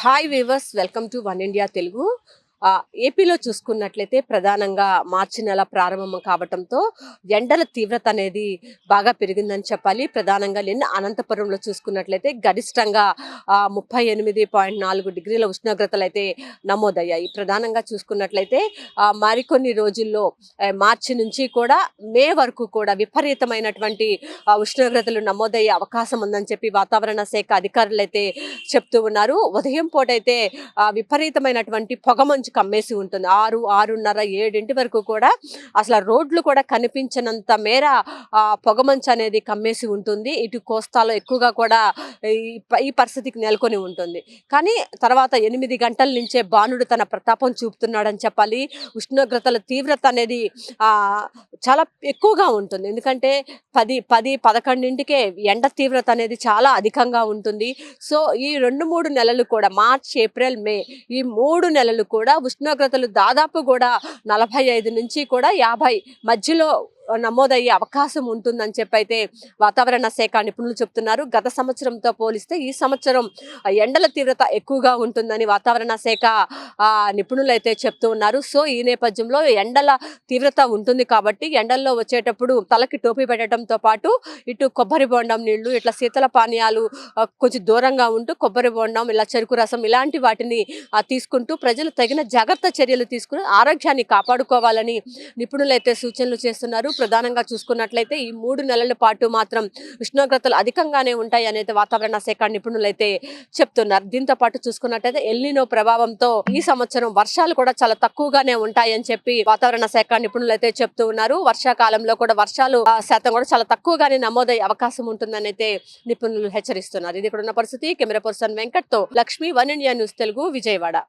Hi weavers, welcome to one India Telugu. ఏపీలో చూసుకున్నట్లయితే ప్రధానంగా మార్చి నెల ప్రారంభం కావటంతో ఎండల తీవ్రత అనేది బాగా పెరిగిందని చెప్పాలి. ప్రధానంగా నిన్న అనంతపురంలో చూసుకున్నట్లయితే గరిష్టంగా 38.4 డిగ్రీల ఉష్ణోగ్రతలు అయితే నమోదయ్యాయి. ప్రధానంగా చూసుకున్నట్లయితే మరికొన్ని రోజుల్లో మార్చి నుంచి కూడా మే వరకు కూడా విపరీతమైనటువంటి ఉష్ణోగ్రతలు నమోదయ్యే అవకాశం ఉందని చెప్పి వాతావరణ శాఖ అధికారులు అయితే చెప్తూ ఉన్నారు. ఉదయం పూట అయితే విపరీతమైనటువంటి పొగమంచు కమ్మేసి ఉంటుంది. 6:30, 7 వరకు కూడా అసలు రోడ్లు కూడా కనిపించినంత మేర పొగమంచు అనేది కమ్మేసి ఉంటుంది. ఇటు కోస్తాలో ఎక్కువగా కూడా ఈ పరిస్థితికి నెలకొని ఉంటుంది. కానీ తర్వాత 8 గంటల నుంచే బాణుడు తన ప్రతాపం చూపుతున్నాడని చెప్పాలి. ఉష్ణోగ్రతల తీవ్రత అనేది చాలా ఎక్కువగా ఉంటుంది. ఎందుకంటే 10-11కే ఎండ తీవ్రత అనేది చాలా అధికంగా ఉంటుంది. సో ఈ 2-3 నెలలు కూడా మార్చ్, ఏప్రిల్, మే ఈ 3 నెలలు కూడా ఉష్ణోగ్రతలు దాదాపు కూడా 45 నుంచి కూడా 50 మధ్యలో నమోదయ్యే అవకాశం ఉంటుందని చెప్పి అయితే వాతావరణ శాఖ నిపుణులు చెప్తున్నారు. గత సంవత్సరంతో పోలిస్తే ఈ సంవత్సరం ఎండల తీవ్రత ఎక్కువగా ఉంటుందని వాతావరణ శాఖ నిపుణులు అయితే చెప్తూ ఉన్నారు. సో ఈ నేపథ్యంలో ఎండల తీవ్రత ఉంటుంది కాబట్టి ఎండల్లో వచ్చేటప్పుడు తలకి టోపీ పెట్టడంతో పాటు ఇటు కొబ్బరి బొండం నీళ్లు, ఇట్లా శీతల పానీయాలు కొంచెం దూరంగా ఉంటూ కొబ్బరి బొండం, ఇలా చెరుకు రసం ఇలాంటి వాటిని తీసుకుంటూ ప్రజలు తగిన జాగ్రత్త చర్యలు తీసుకుని ఆరోగ్యాన్ని కాపాడుకోవాలని నిపుణులు అయితే సూచనలు చేస్తున్నారు. ప్రధానంగా చూసుకున్నట్లయితే ఈ 3 నెలల పాటు మాత్రం ఉష్ణోగ్రతలు అధికంగానే ఉంటాయి అనేది వాతావరణ శాఖ నిపుణులు అయితే చెప్తున్నారు. దీంతో పాటు చూసుకున్నట్లయితే ఎల్నినో ప్రభావంతో ఈ సంవత్సరం వర్షాలు కూడా చాలా తక్కువగానే ఉంటాయని చెప్పి వాతావరణ శాఖ నిపుణులు అయితే చెప్తూ ఉన్నారు. వర్షాకాలంలో కూడా వర్షాలు శాతం కూడా చాలా తక్కువగానే నమోదయ్యే అవకాశం ఉంటుందని అయితే నిపుణులు హెచ్చరిస్తున్నారు. ఇది ఇక్కడ ఉన్న పరిస్థితి. కెమెరా పర్సన్ వెంకట్ తో Lakshmi, one India news Telugu, Vijayawada.